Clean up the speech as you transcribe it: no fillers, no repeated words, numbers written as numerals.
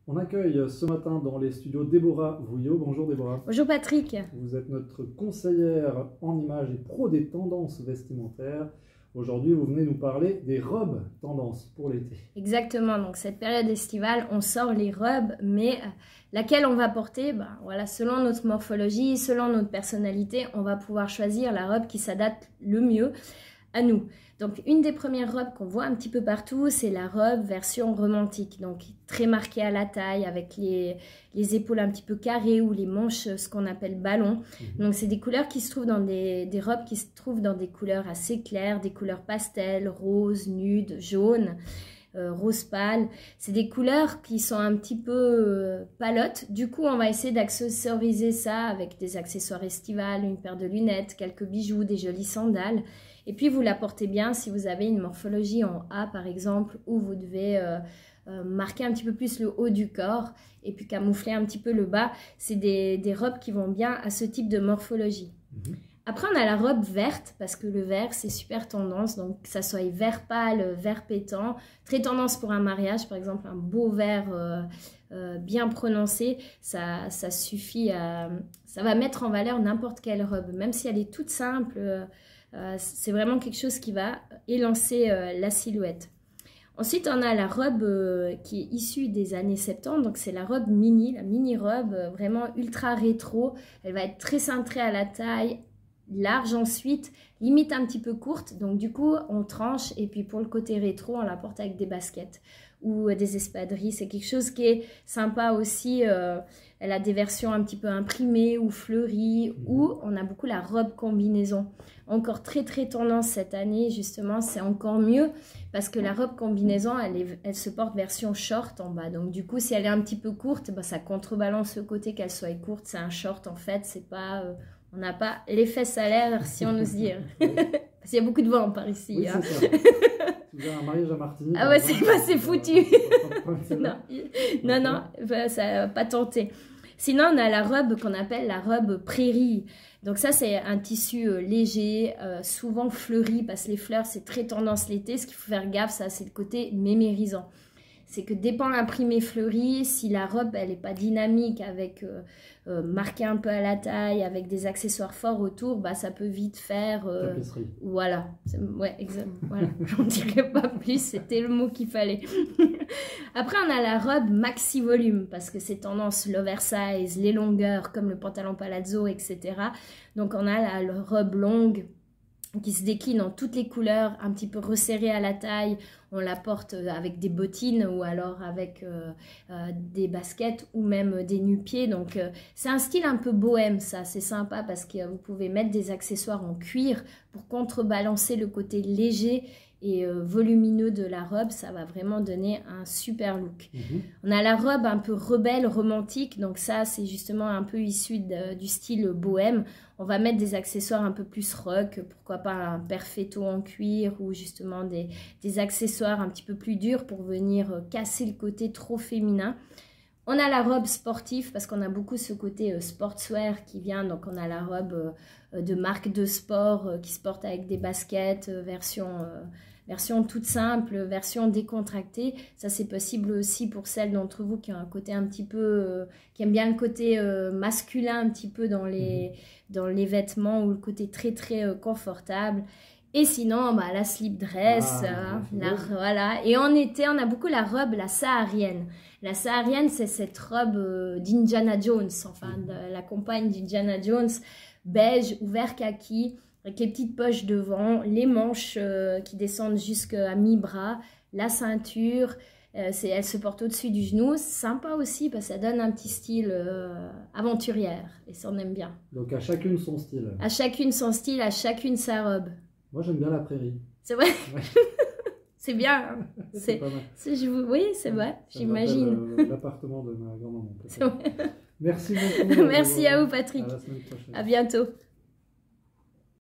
On accueille ce matin dans les studios Déborah Vouillot. Bonjour Déborah. Bonjour Patrick. Vous êtes notre conseillère en images et pro des tendances vestimentaires. Aujourd'hui, vous venez nous parler des robes tendances pour l'été. Exactement, donc cette période estivale, on sort les robes, mais laquelle on va porter, voilà, selon notre morphologie, selon notre personnalité, on va pouvoir choisir la robe qui s'adapte le mieux à nous. Donc une des premières robes qu'on voit un petit peu partout, c'est la robe version romantique, donc très marquée à la taille, avec les épaules un petit peu carrées ou les manches, ce qu'on appelle ballon. Donc c'est des couleurs qui se trouvent dans des robes qui se trouvent dans des couleurs assez claires, des couleurs pastel, rose, nude, jaune, rose pâle. C'est des couleurs qui sont un petit peu palottes. Du coup, on va essayer d'accessoriser ça avec des accessoires estivales, une paire de lunettes, quelques bijoux, des jolies sandales. Et puis, vous la portez bien si vous avez une morphologie en A, par exemple, où vous devez marquer un petit peu plus le haut du corps et puis camoufler un petit peu le bas. C'est des robes qui vont bien à ce type de morphologie. Après, on a la robe verte, parce que le vert, c'est super tendance. Donc, que ça soit vert pâle, vert pétant. Très tendance pour un mariage, par exemple, un beau vert bien prononcé. Ça suffit à... Ça va mettre en valeur n'importe quelle robe. Même si elle est toute simple, c'est vraiment quelque chose qui va élancer la silhouette. Ensuite, on a la robe qui est issue des années 70, donc c'est la robe mini, la mini-robe vraiment ultra rétro. Elle va être très cintrée à la taille, large ensuite, limite un petit peu courte, donc du coup on tranche et puis pour le côté rétro on la porte avec des baskets ou des espadrilles. C'est quelque chose qui est sympa aussi. Elle a des versions un petit peu imprimées ou fleuries, ou on a beaucoup la robe combinaison. Encore très tendance cette année, justement, c'est encore mieux parce que la robe combinaison, elle se porte version short en bas. Donc du coup, si elle est un petit peu courte, ça contrebalance le côté qu'elle soit courte. C'est un short en fait, c'est pas... on n'a pas l'effet salaire, si on ose dire. Parce qu'il y a beaucoup de vent par ici. Oui, hein. c'est ça. Vous avez un mariage à Martinique. Ah ouais, c'est foutu. Non, ça n'a pas tenté. Sinon, on a la robe qu'on appelle la robe prairie. Donc ça, c'est un tissu léger, souvent fleuri, parce que les fleurs, c'est très tendance l'été. Ce qu'il faut faire gaffe, ça, c'est le côté mémérisant. C'est que dépend l'imprimé fleuri, si la robe elle n'est pas dynamique, avec marqué un peu à la taille, avec des accessoires forts autour, ça peut vite faire... tapisserie. Voilà, ouais, exactement. Voilà. J'en dirais pas plus, c'était le mot qu'il fallait. Après, on a la robe maxi volume, parce que c'est tendance l'oversize, les longueurs, comme le pantalon palazzo, etc. Donc, on a la robe longue, qui se décline en toutes les couleurs, un petit peu resserrée à la taille. On la porte avec des bottines ou alors avec des baskets ou même des nu-pieds. Donc c'est un style un peu bohème, ça, c'est sympa parce que vous pouvez mettre des accessoires en cuir pour contrebalancer le côté léger et volumineux de la robe. Ça va vraiment donner un super look. On a la robe un peu rebelle, romantique, donc ça c'est justement un peu issu du style bohème. On va mettre des accessoires un peu plus rock, pourquoi pas un perfetto en cuir ou justement des accessoires un petit peu plus durs pour venir casser le côté trop féminin. On a la robe sportive parce qu'on a beaucoup ce côté sportswear qui vient. Donc on a la robe de marque de sport qui se porte avec des baskets, version toute simple, version décontractée. Ça c'est possible aussi pour celles d'entre vous qui ont un côté un petit peu, qui aiment bien le côté masculin un petit peu dans les vêtements ou le côté très confortable. Et sinon, la slip dress, voilà. Et en été, on a beaucoup la robe, la saharienne. La saharienne, c'est cette robe d'Indiana Jones, enfin de la compagne d'Indiana Jones, beige ou vert kaki, avec les petites poches devant, les manches qui descendent jusqu'à mi-bras, la ceinture, elle se porte au-dessus du genou. C'est sympa aussi parce que ça donne un petit style aventurière et ça on aime bien. Donc à chacune son style. À chacune son style, à chacune sa robe. Moi j'aime bien la prairie. C'est vrai. Ouais. C'est bien. Hein. C'est pas mal. Oui, c'est vrai, j'imagine. L'appartement de ma grand-maman. Merci beaucoup. Merci à vous Patrick. À la semaine prochaine. À bientôt.